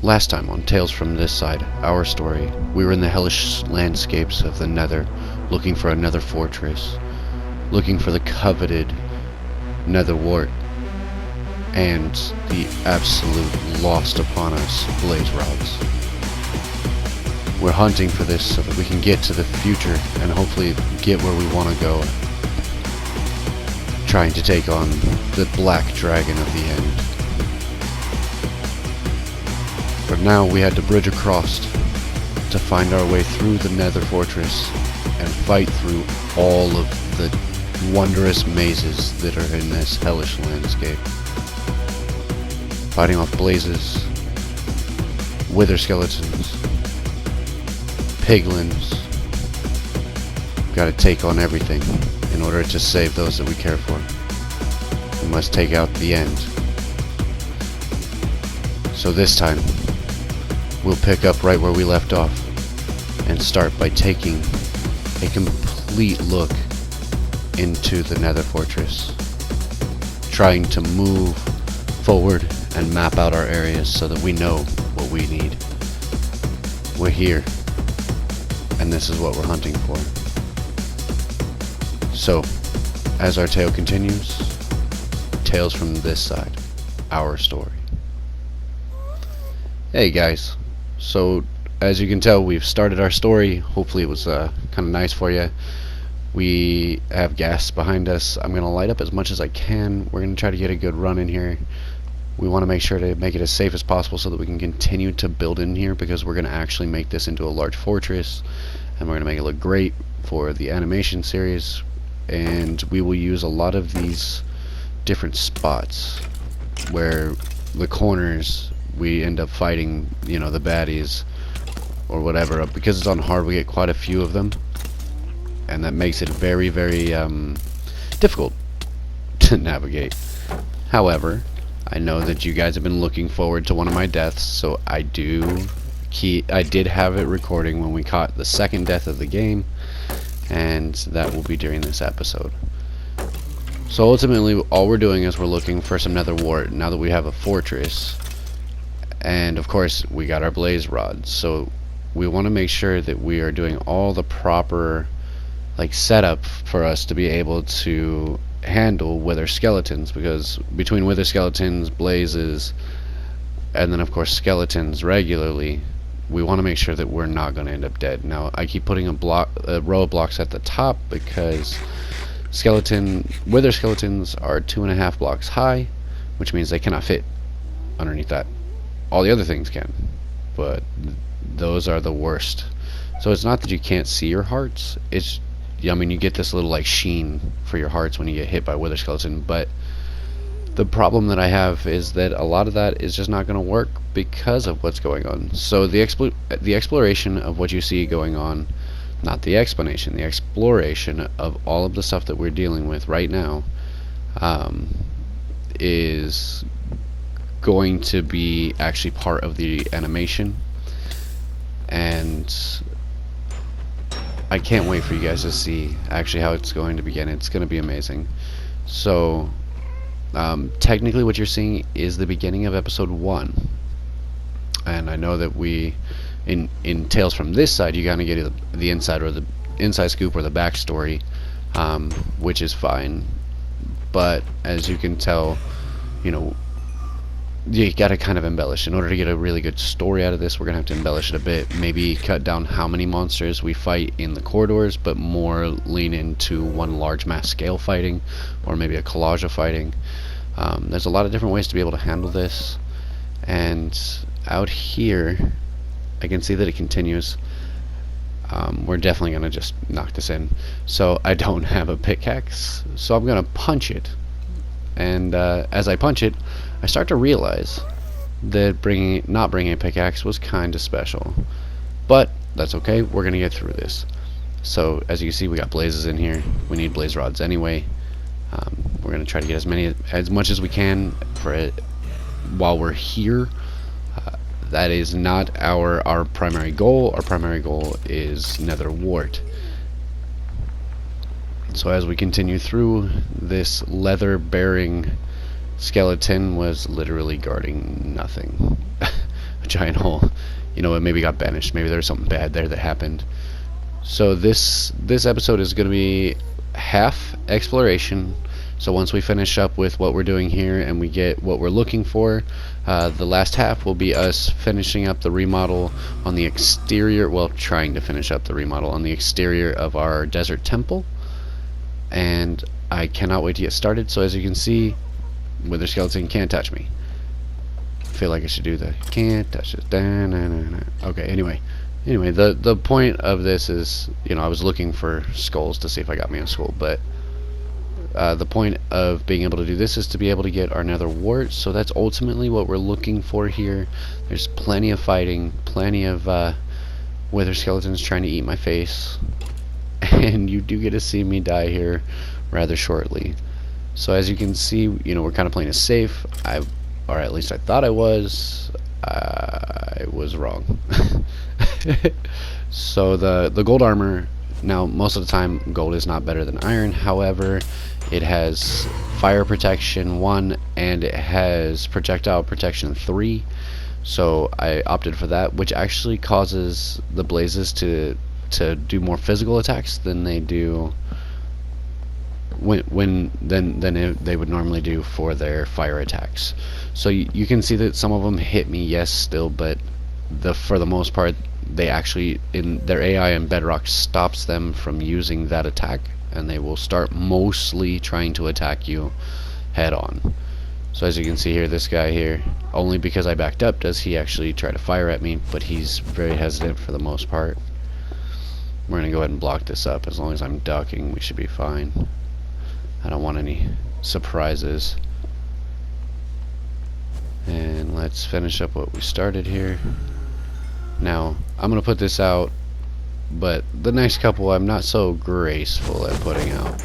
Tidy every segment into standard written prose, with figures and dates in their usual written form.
Last time on Tales from This Side, our story, we were in the hellish landscapes of the Nether, looking for a Nether Fortress, looking for the coveted Nether Wart, and the absolute lost upon us blaze rods. We're hunting for this so that we can get to the future and hopefully get where we want to go, trying to take on the black dragon of the end. But now we had to bridge across to find our way through the Nether Fortress and fight through all of the wondrous mazes that are in this hellish landscape. Fighting off blazes, wither skeletons, piglins. We've got to take on everything in order to save those that we care for. We must take out the end. So this time, we'll pick up right where we left off and start by taking a complete look into the Nether Fortress, trying to move forward and map out our areas so that we know what we need. We're here, and this is what we're hunting for. So, as our tale continues, Tales from This Side, our story. Hey guys, so as you can tell, we've started our story. Hopefully it was kind of nice for you. We have gas behind us. I'm going to light up as much as I can. We're going to try to get a good run in here. We want to make sure to make it as safe as possible so that we can continue to build in here, because we're going to actually make this into a large fortress, and we're going to make it look great for the animation series. And we will use a lot of these different spots where the corners we end up fighting, you know, the baddies or whatever. Because it's on hard, we get quite a few of them, and that makes it very, very difficult to navigate. However, I know that you guys have been looking forward to one of my deaths, so I did have it recording when we caught the second death of the game, and that will be during this episode. So ultimately, all we're doing is we're looking for some Nether Wart now that we have a fortress, and of course we got our blaze rods. So we want to make sure that we are doing all the proper setup for us to be able to handle wither skeletons, because between wither skeletons, blazes, and then of course skeletons regularly, we want to make sure that we're not going to end up dead. Now I keep putting a row of blocks at the top because wither skeletons are 2.5 blocks high, which means they cannot fit underneath that. All the other things can, but those are the worst. So it's not that you can't see your hearts, it's, I mean, you get this little sheen for your hearts when you get hit by wither skeleton, but the problem that I have is that a lot of that is just not going to work because of what's going on. So the exploration of what you see going on, not the explanation, the exploration of all of the stuff that we're dealing with right now, is going to be actually part of the animation, and I can't wait for you guys to see actually how it's going to begin. It's going to be amazing. So technically what you're seeing is the beginning of episode 1, and I know that we in Tales from This Side you kind of get the inside or the inside scoop or the backstory, which is fine, but as you can tell, you know, you gotta kind of embellish. In order to get a really good story out of this, we're gonna have to embellish it a bit. Maybe cut down how many monsters we fight in the corridors, but more lean into one large mass scale fighting, or maybe a collage of fighting. There's a lot of different ways to be able to handle this. And out here I can see that it continues. We're definitely gonna just knock this in. So I don't have a pickaxe, so I'm gonna punch it, and as I punch it, I start to realize that not bringing a pickaxe was kind of special, but that's okay. We're gonna get through this. So as you can see, we got blazes in here. We need blaze rods anyway. We're gonna try to get as much as we can for it while we're here. That is not our primary goal. Our primary goal is Nether Wart. So as we continue through, this leather-bearing skeleton was literally guarding nothing. A giant hole. You know, it maybe got banished. Maybe there was something bad there that happened. So this episode is going to be half exploration. So once we finish up with what we're doing here and we get what we're looking for, the last half will be us finishing up the remodel on the exterior, well, trying to finish up the remodel on the exterior of our desert temple. And I cannot wait to get started. So as you can see, Wither Skeleton can't touch me. I feel like I should do the can't touch it. Okay, anyway, the point of this is, you know, I was looking for skulls to see if I got me a skull, but the point of being able to do this is to be able to get our nether wart. So that's ultimately what we're looking for here. There's plenty of fighting, plenty of wither skeletons trying to eat my face, and you do get to see me die here rather shortly. So as you can see, you know, we're kind of playing it safe. Or at least I thought I was. I was wrong. So the gold armor, now most of the time gold is not better than iron. However, it has fire protection 1 and it has projectile protection 3. So I opted for that, which actually causes the blazes to do more physical attacks than they do than they would normally do for their fire attacks. So you can see that some of them hit me, yes, still, but for the most part, they actually, in their AI and Bedrock, stops them from using that attack, and they will start mostly trying to attack you head on. So as you can see here, this guy here, only because I backed up does he actually try to fire at me, but he's very hesitant for the most part. We're gonna go ahead and block this up. As long as I'm ducking, we should be fine. I don't want any surprises. And let's finish up what we started here. Now, I'm going to put this out, but the next couple I'm not so graceful at putting out.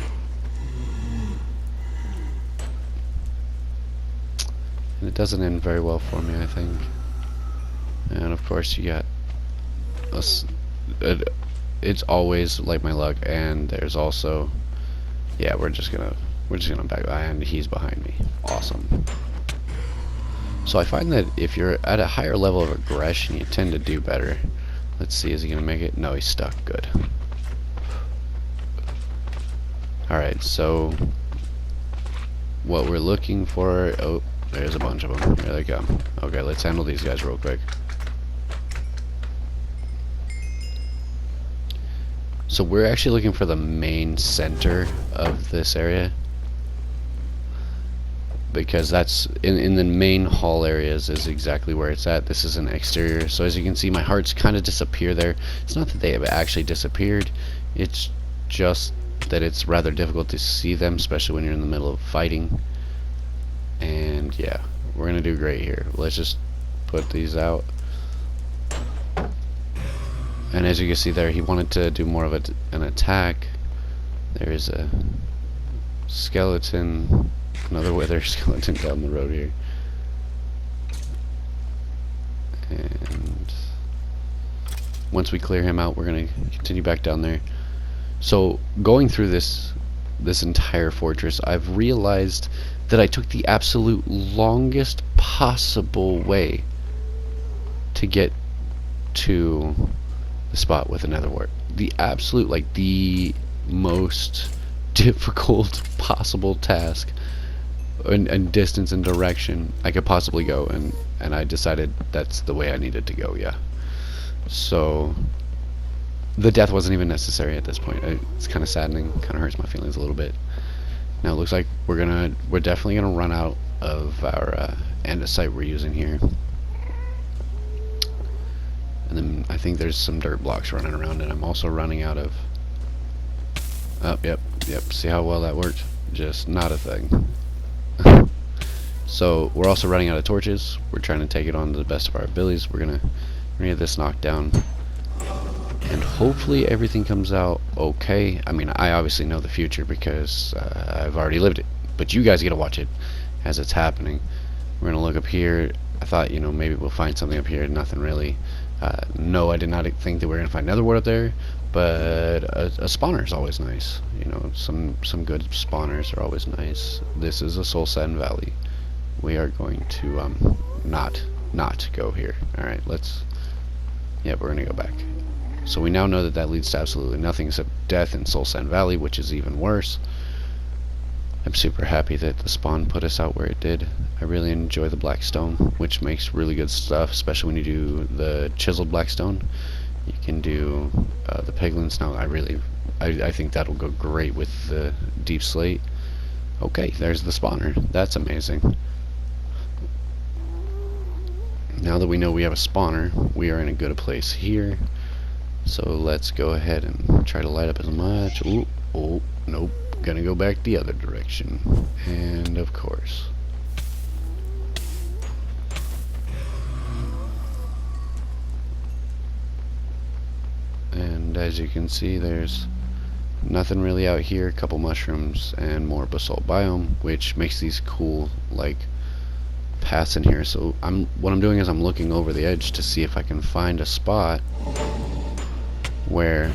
And it doesn't end very well for me, I think. And of course you got it's always like my luck, and there's also, yeah, we're just gonna back, and he's behind me. Awesome. So I find that if you're at a higher level of aggression, you tend to do better. Let's see, is he gonna make it? No, he's stuck. Good. Alright, so what we're looking for, oh, there's a bunch of them. Here they come. Okay, let's handle these guys real quick. So we're actually looking for the main center of this area, because that's in the main hall areas is exactly where it's at. This is an exterior, so as you can see, my hearts kind of disappear there. It's not that they have actually disappeared, it's just that it's rather difficult to see them, especially when you're in the middle of fighting. And yeah, we're gonna do great here. Let's just put these out. And as you can see there, he wanted to do more of an attack. There is a skeleton, another wither skeleton down the road here. And once we clear him out, we're going to continue back down there. So going through this entire fortress, I've realized that I took the absolute longest possible way to get to the spot with another wart. The absolute, like, the most difficult possible task and distance and direction I could possibly go, and I decided that's the way I needed to go. Yeah, so the death wasn't even necessary at this point. It's kind of saddening, kind of hurts my feelings a little bit. Now it looks like we're definitely gonna run out of our andesite we're using here, and then I think there's some dirt blocks running around, and I'm also running out of, oh, yep, see how well that worked? Just not a thing. So we're also running out of torches. We're trying to take it on to the best of our abilities. We're gonna get this knocked down, and hopefully everything comes out okay. I mean, I obviously know the future because I've already lived it, but you guys get to watch it as it's happening. We're gonna look up here. I thought, you know, maybe we'll find something up here. Nothing really. No, I did not think that we were gonna find another wart up there, but a spawner is always nice. You know, some good spawners are always nice. This is a soul sand valley. We are going to not not go here. Alright, yeah, we're gonna go back. So we now know that that leads to absolutely nothing except death in Soul Sand Valley, which is even worse. I'm super happy that the spawn put us out where it did. I really enjoy the black stone, which makes really good stuff, especially when you do the chiseled black stone. You can do the piglins. Now I think that'll go great with the deep slate. Okay, there's the spawner. That's amazing. Now that we know we have a spawner, we are in a good place here. So let's go ahead and try to light up as much. Ooh, oh, nope. Gonna go back the other direction. And of course. And as you can see, there's nothing really out here. A couple mushrooms and more basalt biome, which makes these cool, like, paths in here. So what I'm doing is I'm looking over the edge to see if I can find a spot where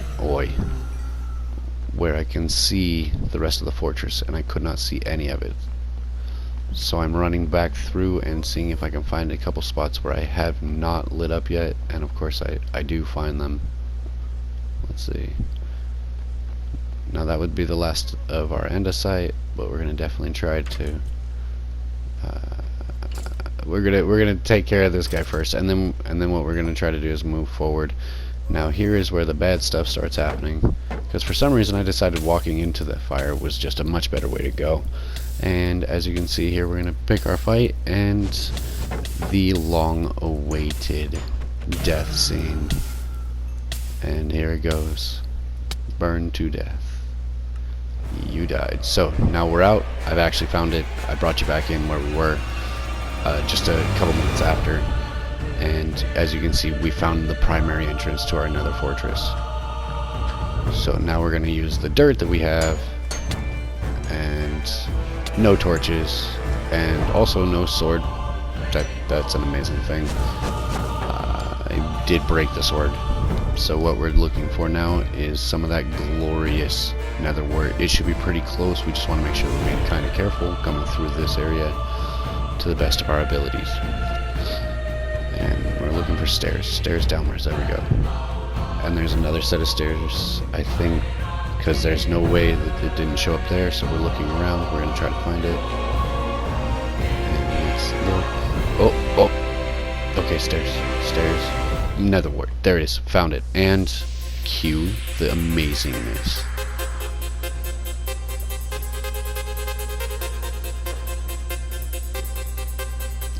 I can see the rest of the fortress, and I could not see any of it. So I'm running back through and seeing if I can find a couple spots where I have not lit up yet, and of course I do find them. Let's see. Now that would be the last of our andesite, but we're gonna definitely try to we're gonna take care of this guy first, and then what we're gonna try to do is move forward. Now here is where the bad stuff starts happening, because for some reason I decided walking into the fire was just a much better way to go. And as you can see here, we're going to pick our fight, and the long-awaited death scene. And here it goes. Burned to death. You died. So now we're out. I've actually found it. I brought you back in where we were just a couple minutes after. And as you can see, we found the primary entrance to our Nether Fortress. So now we're going to use the dirt that we have, and no torches, and also no sword. That's an amazing thing. I did break the sword. So what we're looking for now is some of that glorious nether wart. It should be pretty close. We just want to make sure we're being kind of careful coming through this area to the best of our abilities. And we're looking for stairs downwards. There we go. And there's another set of stairs, I think, because there's no way that it didn't show up there, so we're looking around. We're going to try to find it. And let's look. Oh, okay, stairs. Nether wart. There it is. Found it. And cue the amazingness.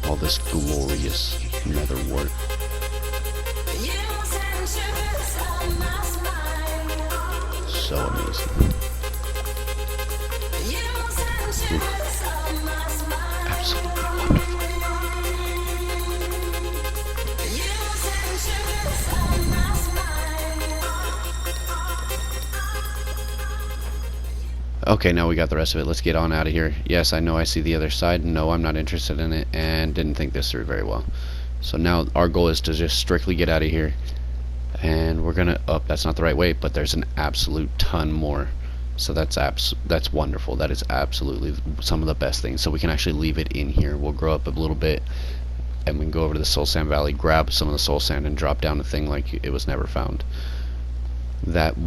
All this glorious nether wart. So amazing. Absolutely wonderful. Okay, now we got the rest of it. Let's get on out of here. Yes, I know I see the other side. No, I'm not interested in it, and didn't think this through very well. So now our goal is to just strictly get out of here. And we're gonna that's not the right way, but there's an absolute ton more. So that's wonderful. That is absolutely some of the best things. So we can actually leave it in here. We'll grow up a little bit, and we can go over to the Soul Sand Valley, grab some of the Soul Sand, and drop down a thing like it was never found. That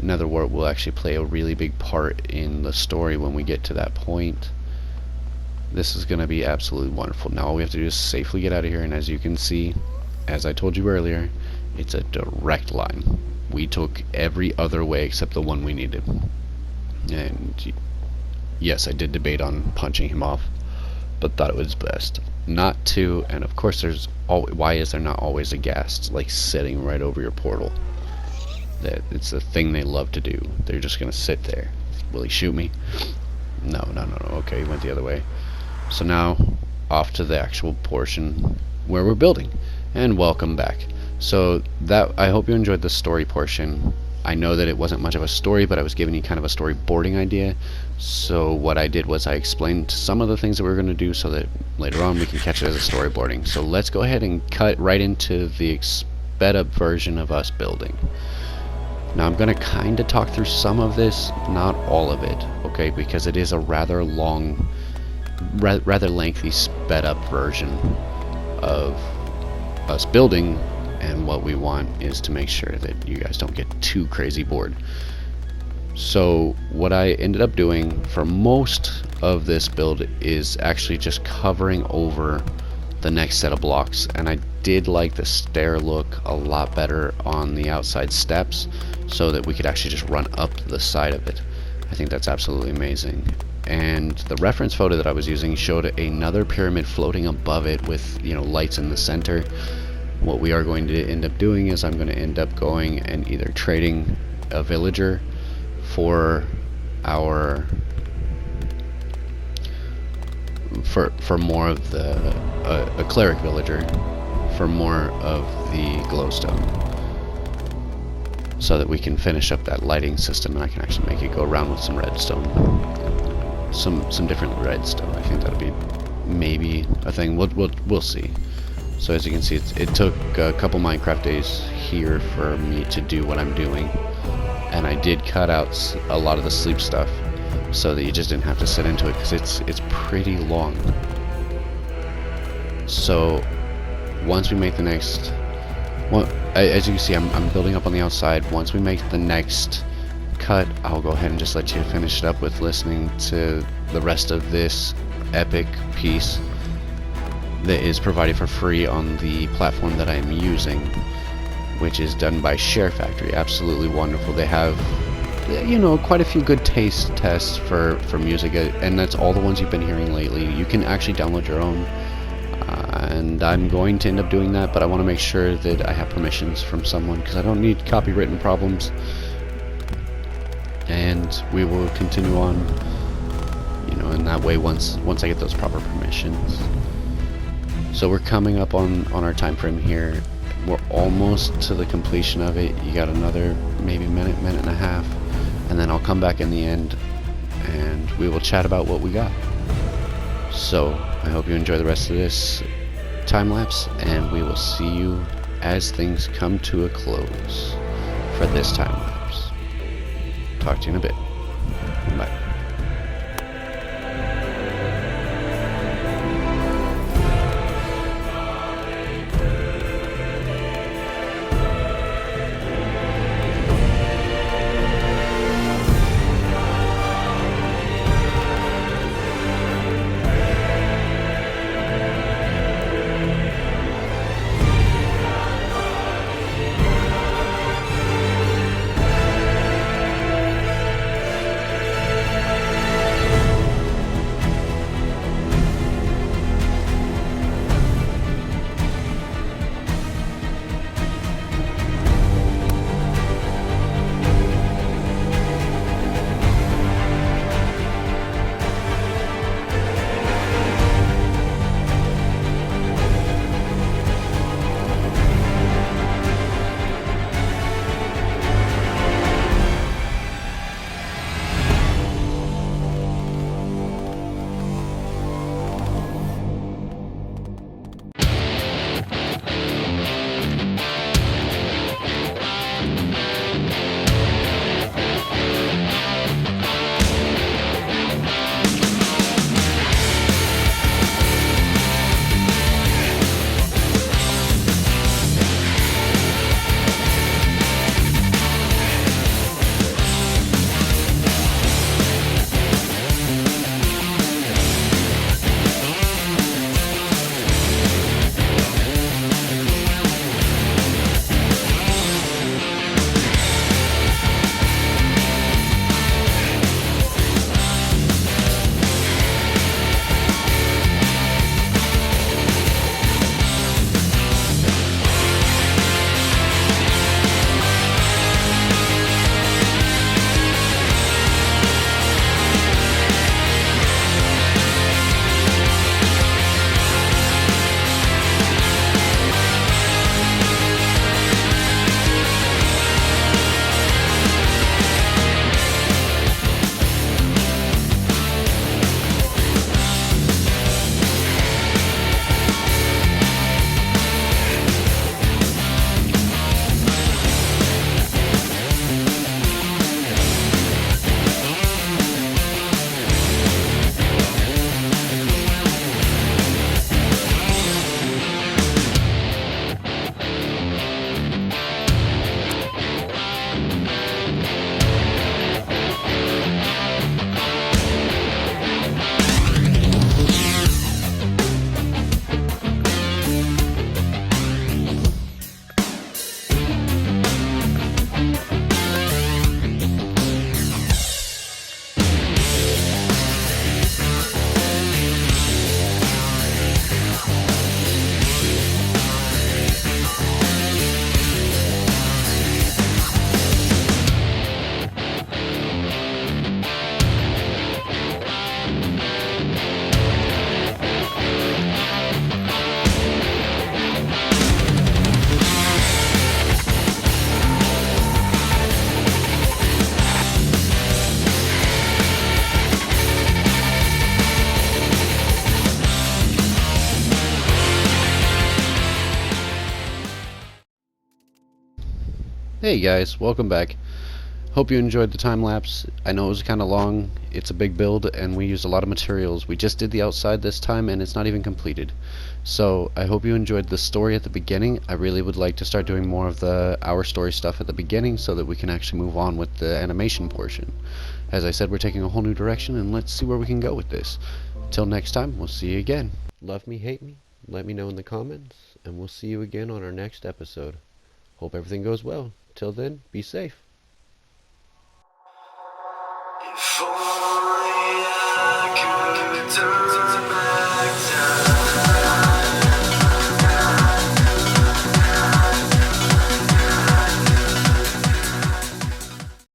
nether wart will actually play a really big part in the story when we get to that point. This is going to be absolutely wonderful. Now all we have to do is safely get out of here, and as you can see, as I told you earlier, it's a direct line. We took every other way except the one we needed. And yes, I did debate on punching him off, but thought it was best not to. And of course, why is there not always a ghast like sitting right over your portal? That it's the thing they love to do. They're just gonna sit there. Will he shoot me? No. Okay, he went the other way. So now off to the actual portion where we're building. And welcome back. So that, I hope you enjoyed the story portion. I know that it wasn't much of a story, but I was giving you kind of a storyboarding idea. So what I did was I explained some of the things that we were going to do so that later on we can catch it as a storyboarding. So let's go ahead and cut right into the sped up version of us building. Now I'm going to kind of talk through some of this, not all of it, okay, because it is a rather long, rather lengthy sped up version of us building, and what we want is to make sure that you guys don't get too crazy bored. So what I ended up doing for most of this build is actually just covering over the next set of blocks, and I did like the stair look a lot better on the outside steps, so that we could actually just run up the side of it. I think that's absolutely amazing. And the reference photo that I was using showed another pyramid floating above it with, you know, lights in the center. What we are going to end up doing is I'm going to end up going and either trading a villager for our for more of the a cleric villager for more of the glowstone, so that we can finish up that lighting system, and I can actually make it go around with some redstone, some different redstone. I think that'll be maybe a thing. We'll see. So as you can see, it took a couple Minecraft days here for me to do what I'm doing, and I did cut out a lot of the sleep stuff so that you just didn't have to sit into it, because it's pretty long. So once we make the next, well, as you can see, I'm building up on the outside. Once we make the next cut, I'll go ahead and just let you finish it up with listening to the rest of this epic piece that is provided for free on the platform that I'm using, which is done by Share Factory. Absolutely wonderful. They have, you know, quite a few good taste tests for music, and that's all the ones you've been hearing lately. You can actually download your own, and I'm going to end up doing that, but I want to make sure that I have permissions from someone, because I don't need copywritten problems. And we will continue on, you know, in that way once I get those proper permissions. So we're coming up on our time frame here. We're almost to the completion of it. You got another maybe minute and a half, and then I'll come back in the end and we will chat about what we got. So I hope you enjoy the rest of this time lapse, and we will see you as things come to a close for this time lapse. Talk to you in a bit. Bye. Hey guys, welcome back. Hope you enjoyed the time lapse. I know it was kind of long, it's a big build, and we used a lot of materials. We just did the outside this time, and it's not even completed. So, I hope you enjoyed the story at the beginning. I really would like to start doing more of the Our Story stuff at the beginning so that we can actually move on with the animation portion. As I said, we're taking a whole new direction, and let's see where we can go with this. Till next time, we'll see you again. Love me, hate me? Let me know in the comments, and we'll see you again on our next episode. Hope everything goes well. Till then, be safe.